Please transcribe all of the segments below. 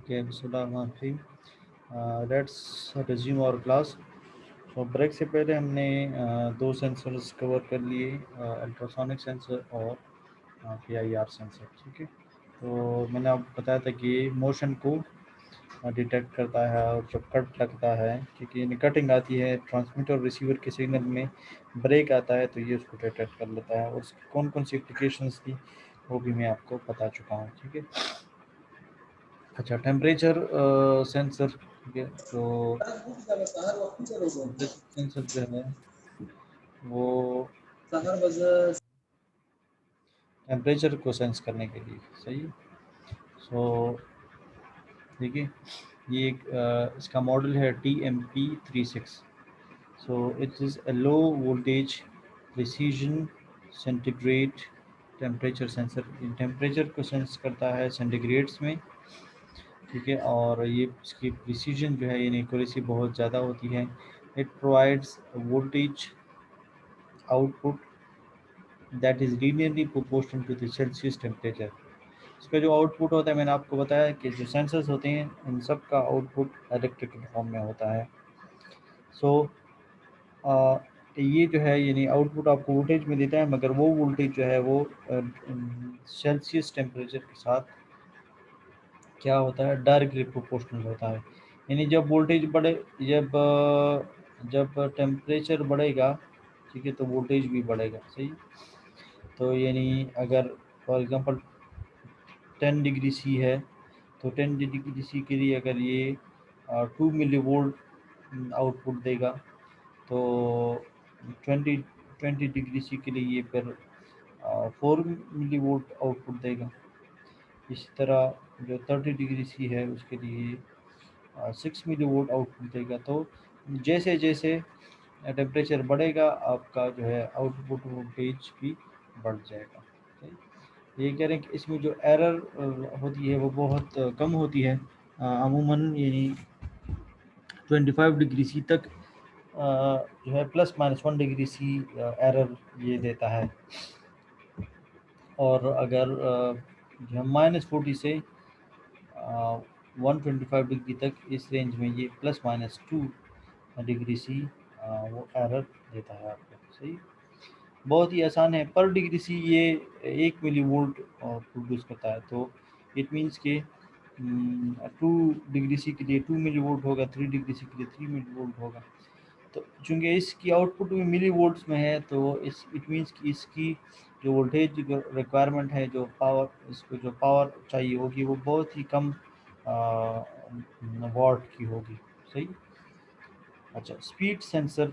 Okay, Bismillahirrahmanirrahim. Let's resume our class. तो break से पहले हमने दो सेंसर्स कवर कर लिए, अल्ट्रासोनिक सेंसर और PIR सेंसर, ठीक है। तो मैंने आपको बताया था कि मोशन को डिटेक्ट करता है, और जब कट लगता है, ठीक है, कटिंग आती है ट्रांसमीटर और रिसीवर के सिग्नल में, ब्रेक आता है, तो ये उसको डिटेक्ट कर लेता है। और उसकी कौन कौन सी एप्लीकेशंस थी वो भी मैं आपको बता चुका हूँ, ठीक है। अच्छा, टेम्परेचर सेंसर, ठीक है। तो टेम्परेचर सेंसर जो है वो टेम्परेचर को सेंस करने के लिए सही। सो देखिए, ये एक इसका मॉडल है TMP36। So it is a low voltage precision centigrade temperature sensor. Temperature को सेंस करता है सेंटीग्रेड्स में, ठीक है। और ये इसकी प्रिसीजन जो है, यानी एक्यूरेसी बहुत ज़्यादा होती है। It provides voltage output that is linearly proportional to the Celsius temperature. इसका जो आउटपुट होता है, मैंने आपको बताया कि जो सेंसर्स होते हैं इन सब का आउटपुट इलेक्ट्रिकल फॉर्म में होता है। सो ये जो है, यानी आउटपुट आपको वोल्टेज में देता है, मगर वो वोल्टेज जो है वो सेल्सियस टेम्परेचर के साथ क्या होता है, डायरेक्टली प्रोपोर्शनल होता है। यानी जब वोल्टेज बढ़े, जब टेम्परेचर बढ़ेगा, ठीक है, तो वोल्टेज भी बढ़ेगा, सही। तो यानी अगर फॉर एग्जांपल 10 डिग्री सी है, तो 10 डिग्री सी के लिए अगर ये 2 मिली वोल्ट आउटपुट देगा, तो 20 20 डिग्री सी के लिए ये फिर 4 मिली वोल्ट आउटपुट देगा। इसी तरह जो 30 डिग्री सी है उसके लिए 6 मिली वोल्ट आउटपुट देगा। तो जैसे जैसे टेम्परेचर बढ़ेगा, आपका जो है आउटपुट वोल्टेज भी बढ़ जाएगा, सही। ये कह रहे हैं कि इसमें जो एरर होती है वो बहुत कम होती है, अमूमन यानी 25 डिग्री सी तक जो है ±1 डिग्री सी एरर ये देता है। और अगर जो है -40 से 125 डिग्री तक, इस रेंज में ये ±2 डिग्री सी वो एरर देता है आपको, सही। बहुत ही आसान है। पर डिग्री सी ये 1 मिली वोल्ट प्रोड्यूस करता है। तो इट मीन्स के 2 डिग्री सी के लिए 2 मिली वोल्ट होगा, 3 डिग्री सी के लिए 3 मिली वोल्ट होगा। तो चूँकि इसकी आउटपुट भी मिली वोल्ट्स में है, तो इट मीन्स कि इसकी जो वोल्टेज रिक्वायरमेंट है, जो पावर, इसको जो पावर चाहिए होगी, वो बहुत ही कम वाट की होगी, सही। अच्छा, स्पीड सेंसर,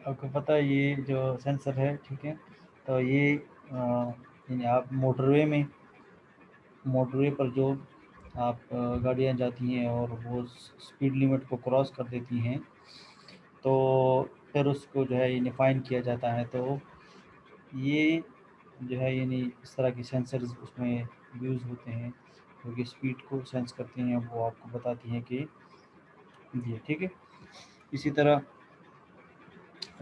आपको पता है ये जो सेंसर है, ठीक है। तो ये यानी आप मोटरवे पर जो आप गाड़ियाँ जाती हैं और वो स्पीड लिमिट को क्रॉस कर देती हैं, तो फिर उसको जो है यानी फाइन किया जाता है। तो ये जो है यानी इस तरह की सेंसर्स उसमें यूज़ होते हैं, क्योंकि स्पीड को सेंस करती हैं, वो आपको बताती हैं कि ये, ठीक है। इसी तरह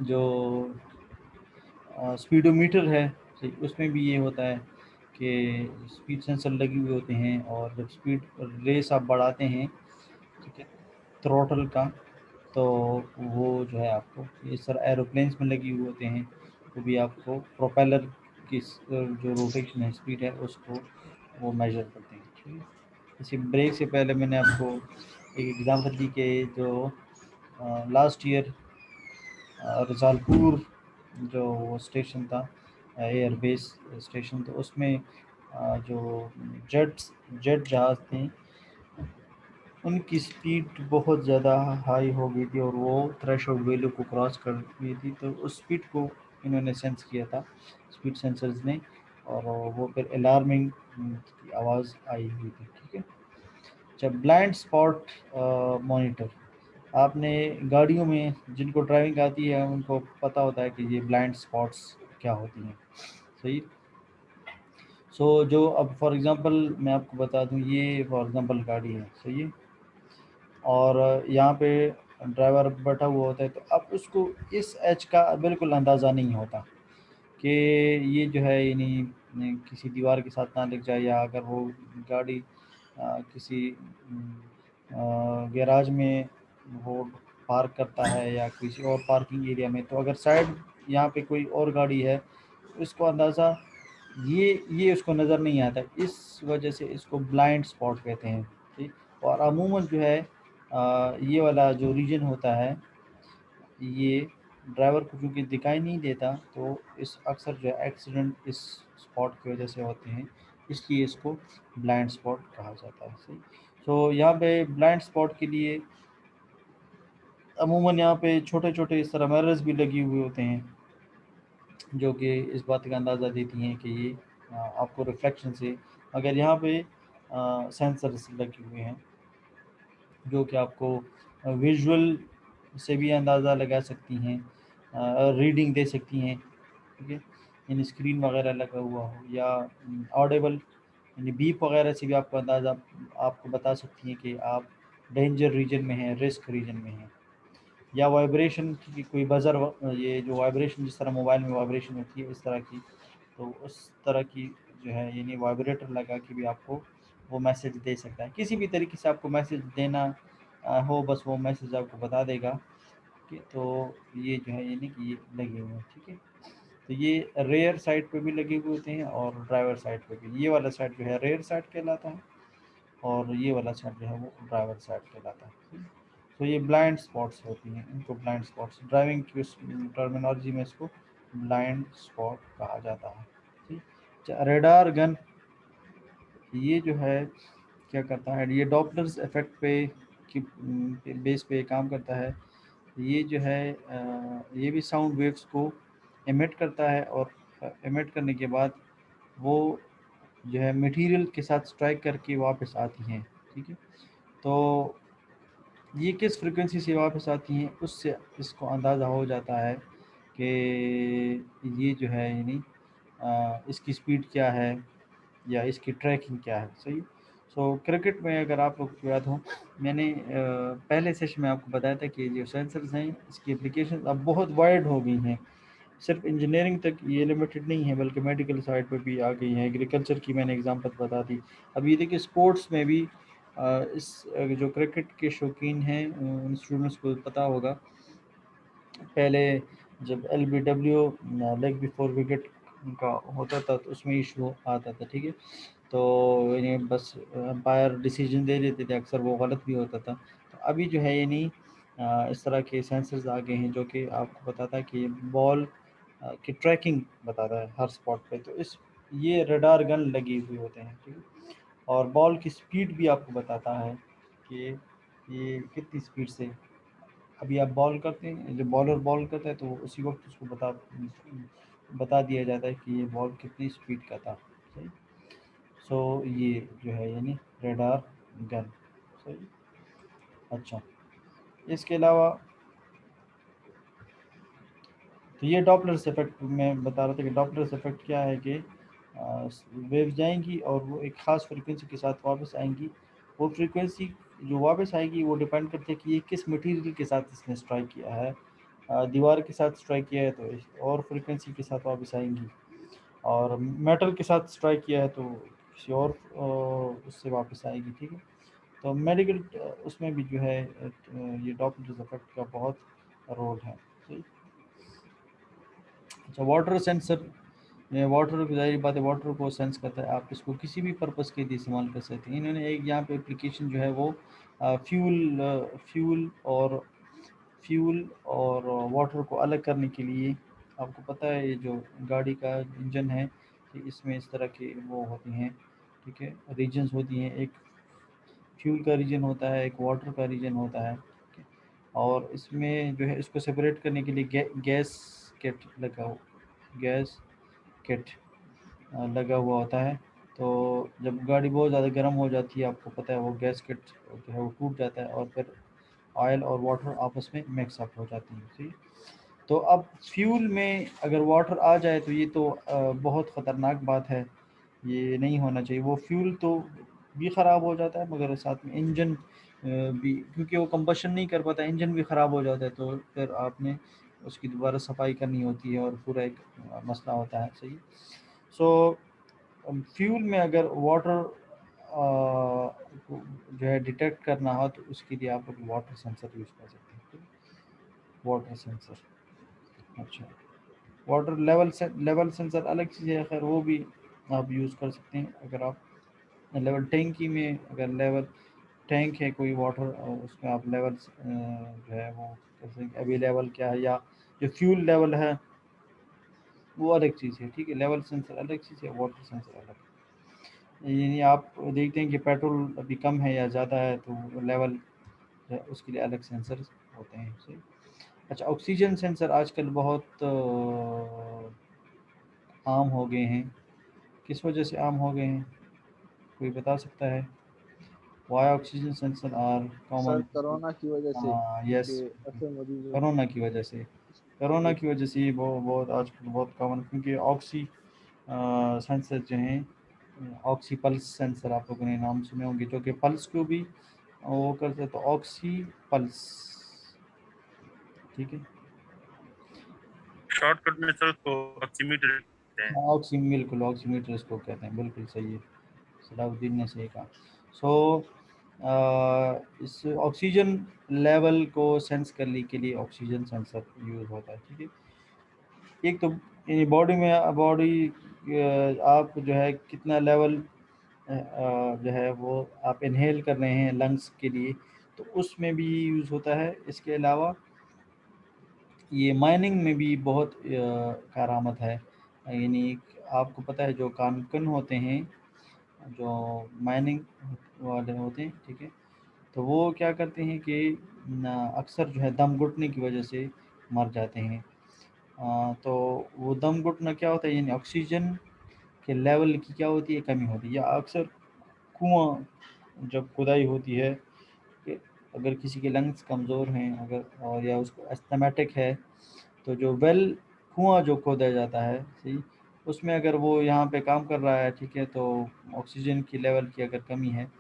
जो स्पीडोमीटर है, ठीक, उसमें भी ये होता है कि स्पीड सेंसर लगे हुए होते हैं, और जब स्पीड रेस आप बढ़ाते हैं, ठीक है, थ्रॉटल का, तो वो जो है आपको इस तरह एरोप्लेन्स में लगे हुए होते हैं, वो भी आपको प्रोपेलर की जो रोटेशन है, स्पीड है, उसको वो मेजर करते हैं, ठीक है। इसी ब्रेक से पहले मैंने आपको एक एग्ज़ाम्पल दी कि जो लास्ट ईयर रजालपुर जो वो स्टेशन था, एयरबेस स्टेशन, तो उसमें जो जेट जहाज़ थे, उनकी स्पीड बहुत ज़्यादा हाई हो गई थी, और वो थ्रेशोल्ड वैल्यू को क्रॉस कर गई थी। तो उस स्पीड को इन्होंने सेंस किया था, स्पीड सेंसर्स ने, और वो फिर अलार्मिंग की आवाज़ आई हुई थी, ठीक है। जब ब्लाइंड स्पॉट मॉनिटर, आपने गाड़ियों में जिनको ड्राइविंग आती है उनको पता होता है कि ये ब्लाइंड स्पॉट्स क्या होती हैं, सही। सो जो अब फॉर एग्जांपल मैं आपको बता दूं, ये फॉर एग्जांपल गाड़ी है, सही है, और यहाँ पे ड्राइवर बैठा हुआ होता है, तो अब उसको इस एज का बिल्कुल अंदाज़ा नहीं होता कि ये जो है यानी किसी दीवार के साथ ना लग जाए, या अगर वो गाड़ी किसी गैराज में वो पार्क करता है या किसी और पार्किंग एरिया में, तो अगर साइड यहाँ पे कोई और गाड़ी है तो इसको अंदाज़ा ये उसको नज़र नहीं आता, इस वजह से इसको ब्लाइंड स्पॉट कहते हैं। ठीक, और अमूमन जो है ये वाला जो रीजन होता है, ये ड्राइवर को क्योंकि दिखाई नहीं देता, तो इस अक्सर जो है एक्सीडेंट इस स्पॉट की वजह से होते हैं, इसलिए इसको ब्लाइंड स्पॉट कहा जाता है। सही। तो यहाँ पे ब्लाइंड स्पॉट के लिए अमूमन यहाँ पे छोटे छोटे इस तरह मिरर्स भी लगी हुए होते हैं, जो कि इस बात का अंदाज़ा देती हैं कि ये आपको रिफ्लेक्शन से, अगर यहाँ पे सेंसर्स लगे हुए हैं जो कि आपको विजुअल से भी अंदाज़ा लगा सकती हैं, रीडिंग दे सकती हैं। ठीक है, यानी स्क्रीन वगैरह लगा हुआ हो, या ऑडेबल यानी बीप वगैरह से भी आपको अंदाज़ा आपको बता सकती हैं कि आप डेंजर रीजन में हैं, रिस्क रीजन में हैं। या वाइब्रेशन की कोई बज़र, ये जो वाइब्रेशन जिस तरह मोबाइल में वाइब्रेशन होती है इस तरह की, तो उस तरह की जो है यानी वाइब्रेटर लगा के भी आपको वो मैसेज दे सकता है। किसी भी तरीके से आपको मैसेज देना हो, बस वो मैसेज आपको बता देगा कि, तो ये जो है यानी कि ये लगे हुए हैं। ठीक है, तो ये रेयर साइड पे भी लगे हुए होते हैं और ड्राइवर साइड पे भी। ये वाला साइड जो है रेयर साइड कहलाता है और ये वाला साइड जो है वो ड्राइवर साइड कहलाता है। तो ये ब्लाइंड स्पॉट्स होती हैं, इनको ब्लाइंड स्पॉट्स ड्राइविंग की टर्मिनोलॉजी में इसको ब्लाइंड स्पॉट कहा जाता है। ठीक, रेडार गन ये जो है क्या करता है, ये डॉपलर्स इफेक्ट पे की बेस पे काम करता है। ये जो है ये भी साउंड वेव्स को एमिट करता है, और एमिट करने के बाद वो जो है मटेरियल के साथ स्ट्राइक करके वापस आती हैं। ठीक है, तो ये किस फ्रिक्वेंसी से वापस आती हैं उससे इसको अंदाज़ा हो जाता है कि ये जो है यानी इसकी स्पीड क्या है या इसकी ट्रैकिंग क्या है। सही। सो क्रिकेट में अगर आप लोग को याद हो, मैंने पहले सेशन में आपको बताया था कि जो सेंसर्स हैं इसकी एप्लीकेशन अब बहुत वाइड हो गई हैं, सिर्फ इंजीनियरिंग तक ये लिमिटेड नहीं है बल्कि मेडिकल साइड पे भी आ गई हैं। एग्रीकल्चर की मैंने एग्जांपल बता दी। अब ये देखिए स्पोर्ट्स में भी इस जो क्रिकेट के शौकीन हैं उन स्टूडेंट्स को पता होगा, पहले जब LBW लेग बिफोर विकेट का होता था तो उसमें इशू आता था। ठीक है, तो यानी बस अंपायर डिसीजन दे देते थे, अक्सर वो गलत भी होता था। तो अभी जो है यानी इस तरह के सेंसर्स आ गए हैं जो कि आपको बताता है कि बॉल की ट्रैकिंग बताता है हर स्पॉट पे। तो इस ये रडार गन लगी हुई होते हैं। ठीक है, और बॉल की स्पीड भी आपको बताता है कि ये कितनी स्पीड से, अभी आप बॉल करते हैं, जब बॉलर बॉल करता है तो उसी वक्त उसको बता दिया जाता है कि ये बॉल कितनी स्पीड का था। सही। सो ये जो है यानी रडार गन। सही। अच्छा, इसके अलावा तो ये डॉपलर्स इफेक्ट मैं बता रहा था कि डॉपलर्स इफेक्ट क्या है कि वेव जाएंगी और वो एक ख़ास फ्रिक्वेंसी के साथ वापस आएंगी। वो फ्रिक्वेंसी जो वापस आएगी वो डिपेंड करती है कि ये किस मटेरियल के साथ इसने स्ट्राइक किया है। दीवार के साथ स्ट्राइक किया है तो और फ्रिक्वेंसी के साथ वापस आएंगी, और मेटल के साथ स्ट्राइक किया है तो किसी और उससे वापस आएगी। ठीक है, तो मेडिकल उसमें भी जो है ये डॉपलर्स इफेक्ट का बहुत रोल है। सही। अच्छा, वाटर सेंसर, वाटर की ज़ाहिर बात है वाटर को सेंस करता है, आप इसको किसी भी पर्पस के लिए इस्तेमाल कर सकते हैं। इन्होंने एक यहाँ पे एप्लीकेशन जो है वो फ्यूल और वाटर को अलग करने के लिए, आपको पता है ये जो गाड़ी का इंजन है कि इसमें इस तरह के वो होती हैं। ठीक है, रीजन्स होती हैं, एक फ्यूल का रीजन होता है, एक वाटर का रीजन होता है। ठीक है, और इसमें जो है इसको सेपरेट करने के लिए गैस किट गैस किट लगा हुआ होता है। तो जब गाड़ी बहुत ज़्यादा गर्म हो जाती है, आपको पता है वो गैस किट जो है वो टूट जाता है और फिर ऑयल और वाटर आपस में मिक्स अप हो जाती है। ठीक। तो अब फ्यूल में अगर वाटर आ जाए तो ये तो बहुत ख़तरनाक बात है, ये नहीं होना चाहिए। वो फ्यूल तो भी ख़राब हो जाता है मगर साथ में इंजन भी, क्योंकि वो कंबशन नहीं कर पाता, इंजन भी ख़राब हो जाता है, तो फिर आपने उसकी दोबारा सफाई करनी होती है और पूरा एक मसला होता है। सही। सो फ्यूल में अगर वाटर जो है डिटेक्ट करना हो तो उसके लिए आप लोग वाटर सेंसर यूज़ कर सकते हैं। वाटर सेंसर, अच्छा, वाटर लेवल सेंसर अलग चीज़ है, खैर वो भी आप यूज़ कर सकते हैं। अगर आप लेवल टैंकी में अगर लेवल टैंक है कोई वाटर, उसमें आप लेवल जो है वो कर सकते हैं, अभी लेवल क्या है, या जो फ्यूल लेवल है वो अलग चीज़ है, ठीक है। लेवल सेंसर अलग चीज़ है, वाटर सेंसर अलग। यानी आप देखते हैं कि पेट्रोल अभी कम है या ज़्यादा है तो लेवल जो है उसके लिए अलग सेंसर होते हैं, सही। अच्छा, ऑक्सीजन सेंसर आजकल बहुत आम हो गए हैं। किस वजह से आम हो गए हैं, कोई बता सकता है? Why oxygen sensor are so common? Corona की वजह से, यस, क्योंकि ऐसे मरीजों कोरोना की वजह से। की कोरोना वजह की वजह से ये बहुत आजकल बहुत कॉमन, क्योंकि ऑक्सी सेंसर जो हैं, ऑक्सी पल्स सेंसर आप लोगों ने नाम सुने होंगे, जो कि पल्स को भी वो करते, तो ऑक्सी पल्स, ठीक है। शॉर्टकट में सर उसको ऑक्सीमीटर कहते हैं। ऑक्सी, बिल्कुल ऑक्सीमीटर इसको कहते हैं, बिल्कुल सही है, सलाउद्दीन ने सही कहा। सो इस ऑक्सीजन लेवल को सेंस करने के लिए ऑक्सीजन सेंसर यूज़ होता है, ठीक है। एक तो बॉडी में आप जो है कितना लेवल जो है वो आप इनहेल कर रहे हैं लंग्स के लिए, तो उसमें भी यूज़ होता है। इसके अलावा ये माइनिंग में भी बहुत कारआमद है। यानी आपको पता है जो कानकन होते हैं, जो माइनिंग वाले होते हैं, ठीक है, तो वो क्या करते हैं कि अक्सर जो है दम घुटने की वजह से मर जाते हैं। तो वो दम घुटना क्या होता है, यानी ऑक्सीजन के लेवल की क्या होती है, कमी होती है। या अक्सर कुआं जब खुदाई होती है कि अगर किसी के लंग्स कमज़ोर हैं, अगर और या उसको अस्थमेटिक है, तो जो वेल कुआं जो खोदा जाता है, सही, उसमें अगर वो यहाँ पे काम कर रहा है, ठीक है, तो ऑक्सीजन की लेवल की अगर कमी है,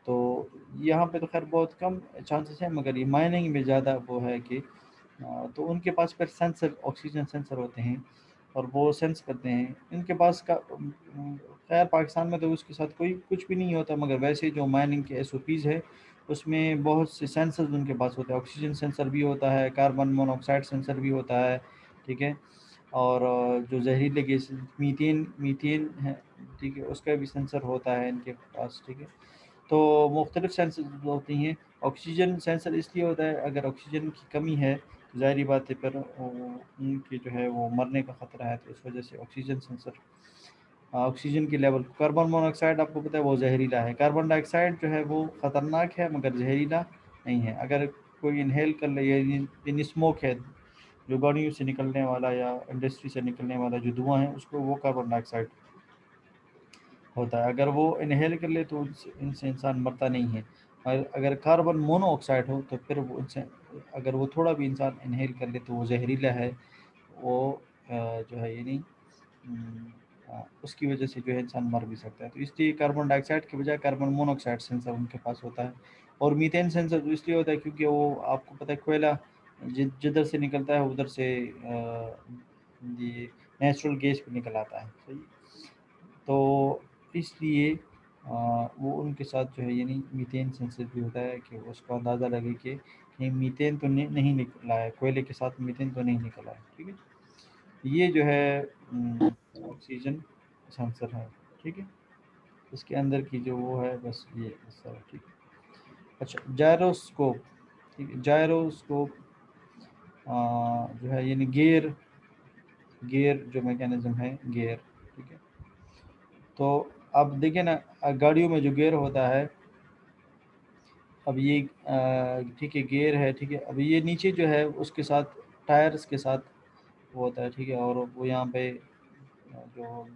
तो यहाँ पे तो खैर बहुत कम चांसेस हैं, मगर ये माइनिंग में ज़्यादा वो है कि तो उनके पास फिर सेंसर, ऑक्सीजन सेंसर होते हैं और वो सेंस करते हैं। इनके पास का खैर पाकिस्तान में तो उसके साथ कोई कुछ भी नहीं होता, मगर वैसे जो माइनिंग के एसओपीज़ है उसमें बहुत से सेंसर्स उनके पास होते हैं। ऑक्सीजन सेंसर भी होता है, कार्बन मोनोऑक्साइड सेंसर भी होता है, ठीक है, और जो जहरीले गैस मीथेन मीथेन है, ठीक है, उसका भी सेंसर होता है इनके पास, ठीक है। तो मुख्तलिफ सेंसर होती हैं। ऑक्सीजन सेंसर इसलिए होता है, अगर ऑक्सीजन की कमी है तो ज़ाहिर बात है फिर उनकी जो है वो मरने का ख़तरा है, तो इस वजह से ऑक्सीजन सेंसर ऑक्सीजन की लेवल। कार्बन मोनोऑक्साइड आपको पता है वो जहरीला है, कार्बन डाइऑक्साइड जो है वो ख़तरनाक है मगर जहरीला नहीं है। अगर कोई इनहेल कर ले, यानी स्मोक है जो गाड़ियों से निकलने वाला या इंडस्ट्री से निकलने वाला जो धुआं है, उसको वो कार्बन डाइऑक्साइड होता है। अगर वो इनहेल कर ले तो इनसे इंसान मरता नहीं है। और अगर कार्बन मोनोऑक्साइड हो तो फिर वो उनसे, अगर वो थोड़ा भी इंसान इनहेल कर ले तो वो जहरीला है। वो जो है यानी उसकी वजह से जो है इंसान मर भी सकता है। तो इसलिए कार्बन डाइऑक्साइड के बजाय कार्बन मोनोऑक्साइड सेंसर उनके पास होता है। और मीथेन सेंसर तो इसलिए होता है क्योंकि वो आपको पता है कोयला जिधर से निकलता है उधर से ये नेचुरल गैस भी निकल आता है, सही। तो इसलिए वो उनके साथ जो है यानी मीथेन सेंसर भी होता है कि उसको अंदाज़ा लगे कि कहीं मीथेन तो नहीं निकला है, कोयले के साथ मीथेन तो नहीं निकला है, ठीक है। ये जो है ऑक्सीजन सेंसर है, ठीक है। इसके अंदर की जो वो है बस ये इस तरह, ठीक है। अच्छा, जायरोस्कोप, ठीक है, जायरोस्कोप जो है यानी गियर, गियर जो मैकेनिज्म है, गियर, ठीक है। तो अब देखिए ना, गाड़ियों में जो गियर होता है, अब ये ठीक है गियर है, ठीक है, अब ये नीचे जो है उसके साथ टायर्स के साथ वो होता है, ठीक है, और वो यहाँ पे जो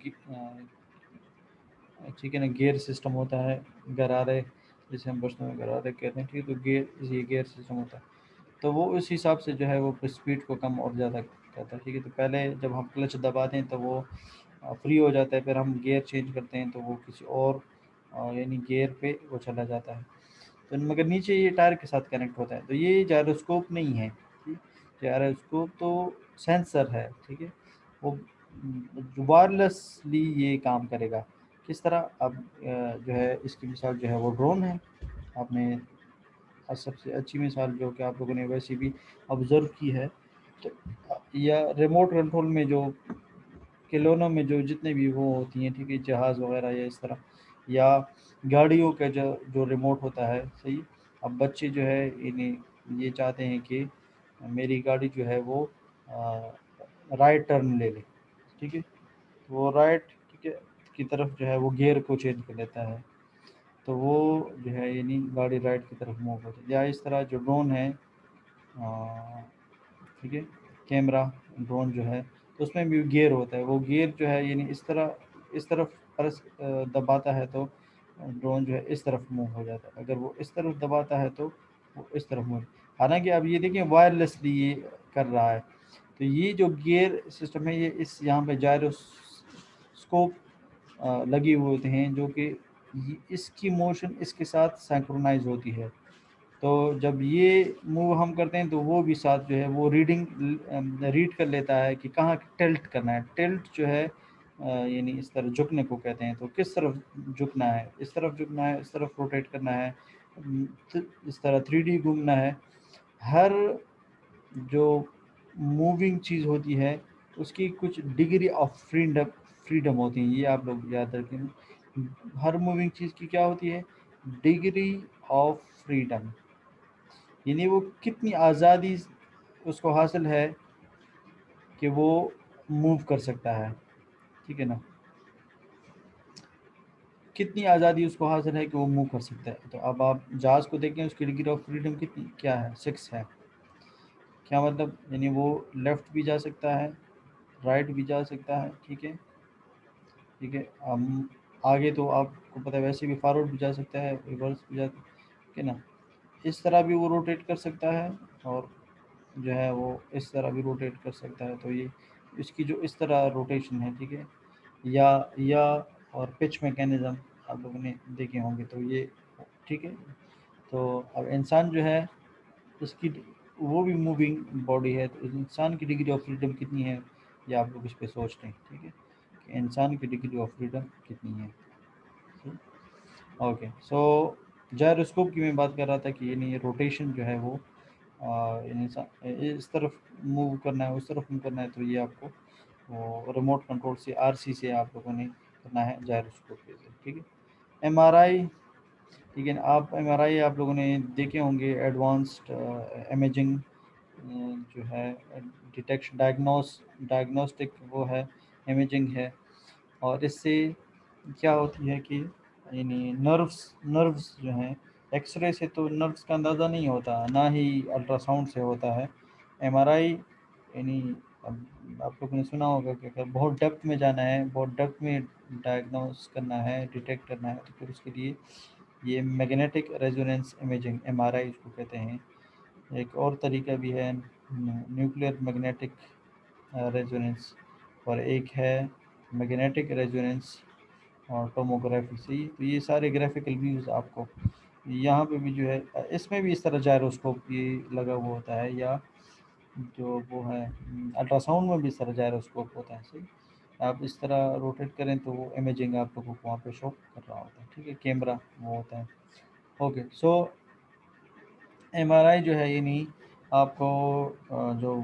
ठीक है ना गियर सिस्टम होता है, गरारे, जिसे हम पश्तो में गरारे कहते हैं, ठीक है, तो ये गियर सिस्टम होता है। तो वो उस हिसाब से जो है वो स्पीड को कम और ज़्यादा करता है, ठीक है। तो पहले जब हम क्लच दबाते हैं तो वो फ्री हो जाता है, फिर हम गियर चेंज करते हैं तो वो किसी और यानी गियर पे वो चला जाता है। तो मगर नीचे ये टायर के साथ कनेक्ट होता है, तो ये जायरोस्कोप नहीं है, ठीक। जायरोस्कोप तो सेंसर है, ठीक है, वो वायरलेसली ये काम करेगा। किस तरह? अब जो है इसकी मिसाल जो है वो ड्रोन है। आपने सबसे अच्छी मिसाल जो कि आप लोगों ने वैसे भी ऑब्ज़र्व की है, तो या रिमोट कंट्रोल में जो खिलौनों में जो जितने भी वो होती हैं, ठीक है, जहाज़ वगैरह या इस तरह, या गाड़ियों का जो जो रिमोट होता है, सही। अब बच्चे जो है इन्हें ये चाहते हैं कि मेरी गाड़ी जो है वो राइट टर्न ले ले, ठीक है, तो वो राइट, ठीक है, की तरफ जो है वो गियर को चेंज कर लेता है, तो वो जो है यानी गाड़ी राइट की तरफ मूव होती है। या इस तरह जो ड्रोन है, ठीक है, कैमरा ड्रोन जो है, तो उसमें भी गियर होता है, वो गियर जो है यानी इस तरफ प्रेस दबाता है तो ड्रोन जो है इस तरफ मूव हो जाता है, अगर वो इस तरफ दबाता है तो वो इस तरफ मूव। हालांकि अब ये देखिए वायरलेसली ये कर रहा है, तो ये जो गियर सिस्टम है ये इस यहाँ पे जायरोस्कोप लगे हुए होते हैं, जो कि इसकी मोशन इसके साथ सिंक्रोनाइज होती है। तो जब ये मूव हम करते हैं तो वो भी साथ जो है वो रीड कर लेता है कि कहाँ टिल्ट करना है। टिल्ट जो है यानी इस तरफ झुकने को कहते हैं, तो किस तरफ झुकना है, इस तरफ झुकना है, इस तरफ रोटेट करना है, इस तरह 3D घूमना है। हर जो मूविंग चीज़ होती है उसकी कुछ डिग्री ऑफ फ्रीडम होती है, ये आप लोग याद रखें। हर मूविंग चीज़ की क्या होती है? डिग्री ऑफ फ्रीडम, यानी वो कितनी आज़ादी उसको हासिल है कि वो मूव कर सकता है, ठीक है ना, कितनी आज़ादी उसको हासिल है कि वो मूव कर सकता है। तो अब आप जहाज़ को देखें, उसकी डिग्री ऑफ फ्रीडम कितनी क्या है? 6 है। क्या मतलब? यानी वो लेफ़्ट भी जा सकता है, राइट भी जा सकता है, ठीक है, ठीक है। हम आगे तो आपको पता है वैसे भी फॉरवर्ड भी जा सकता है, रिवर्स भी जा, ठीक है ना, इस तरह भी वो रोटेट कर सकता है, और जो है वो इस तरह भी रोटेट कर सकता है। तो ये इसकी जो इस तरह रोटेशन है, ठीक है, या और पिच मैकेनिज़्म आप लोगों ने देखे होंगे, तो ये ठीक है। तो अब इंसान जो है उसकी वो भी मूविंग बॉडी है, तो इंसान की डिग्री ऑफ फ्रीडम कितनी है, ये आप लोग इस पे सोच लें, ठीक है, कि इंसान की डिग्री ऑफ फ्रीडम कितनी है। ओके, सो जायरोस्कोप की मैं बात कर रहा था कि यानी रोटेशन जो है वो इस तरफ मूव करना है, उस तरफ मूव करना है, तो ये आपको वो रिमोट कंट्रोल से आरसी से आप लोगों ने करना है जायरोस्कोप के से, ठीक है। एमआरआई, ठीक है, आप एमआरआई आप लोगों ने देखे होंगे, एडवांस्ड इमेजिंग जो है, डिटेक्शन डायग्नोस्टिक वो है, इमेजिंग है। और इससे क्या होती है कि यानी नर्व्स जो हैं, एक्सरे से तो नर्व्स का अंदाज़ा नहीं होता, ना ही अल्ट्रासाउंड से होता है। एमआरआई यानी अब आप लोगों ने सुना होगा कि अगर बहुत डेप्थ में जाना है, बहुत डेप्थ में डायग्नोस करना है, डिटेक्ट करना है, तो फिर उसके लिए ये मैग्नेटिक रेजोनेंस इमेजिंग, एमआरआई इसको कहते हैं। एक और तरीका भी है न्यूक्लियर मैग्नेटिक रेजोनेंस, और एक है मैग्नेटिक रेजोनेंस और टोमोग्राफी से। तो ये सारे ग्राफिकल व्यूज़ आपको यहाँ पे भी जो है, इसमें भी इस तरह जायरोस्कोप ये लगा हुआ होता है, या जो वो है अल्ट्रासाउंड में भी इस तरह जायरोस्कोप होता है, सही। आप इस तरह रोटेट करें तो वो इमेजिंग आप लोगों को वहाँ पे शो कर रहा होता है, ठीक है, कैमरा वो होता है। ओके, सो एमआरआई जो है ये नहीं आपको जो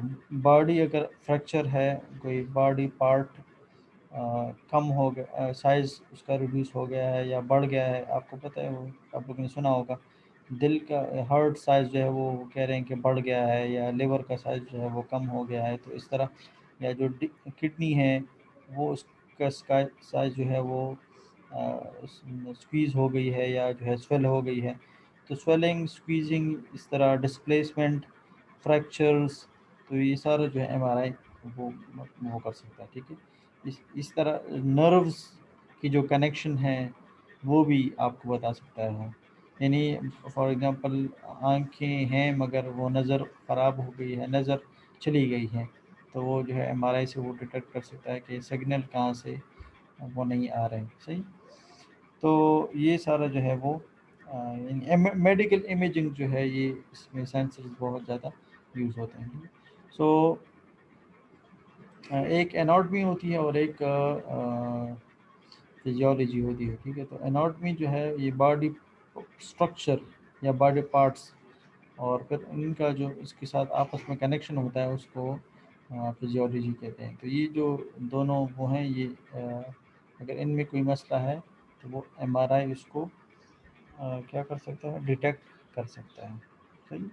बॉडी अगर फ्रैक्चर है, कोई बॉडी पार्ट कम हो गया, साइज़ उसका रिड्यूस हो गया है या बढ़ गया है, आपको पता है, वो आप लोगों ने सुना होगा, दिल का हार्ट साइज़ जो है वो कह रहे हैं कि बढ़ गया है, या लिवर का साइज़ जो है वो कम हो गया है, तो इस तरह। या जो किडनी है वो उसका साइज़ जो है वो स्क्वीज़ हो गई है, या जो है स्वेल हो गई है, तो स्वेलिंग, स्क्वीजिंग, इस तरह डिस्प्लेसमेंट, फ्रैक्चर्स, तो ये सारा जो है एमआरआई वो कर सकता है, ठीक है। इस तरह नर्व्स की जो कनेक्शन है वो भी आपको बता सकता है। यानी फॉर एग्जांपल आँखें हैं मगर वो नज़र ख़राब हो गई है, नज़र चली गई है, तो वो जो है एमआरआई से वो डिटेक्ट कर सकता है कि सिग्नल कहाँ से वो नहीं आ रहे हैं, सही। तो ये सारा जो है वो मेडिकल इमेजिंग जो है, ये इसमें सेंसर्स बहुत ज़्यादा यूज़ होते हैं। सो एक एनाटॉमी होती है और एक फिजियोलॉजी होती है, ठीक है। तो एनाटॉमी जो है ये बॉडी स्ट्रक्चर या बॉडी पार्ट्स, और फिर इनका जो इसके साथ आपस में कनेक्शन होता है उसको फिजियोलॉजी कहते हैं। तो ये जो दोनों वो हैं ये अगर इनमें कोई मसला है तो वो एमआरआई उसको क्या कर सकता है, डिटेक्ट कर सकता है। सही।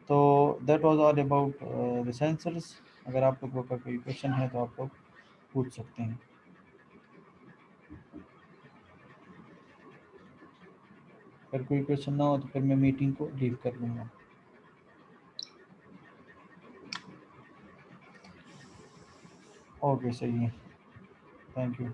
तो that was all about the sensors. अगर आप लोगों का कोई क्वेश्चन है तो आप लोग पूछ सकते हैं। अगर कोई क्वेश्चन ना हो तो फिर मैं मीटिंग को लीव कर लूँगा। ओके, सही है। Thank you.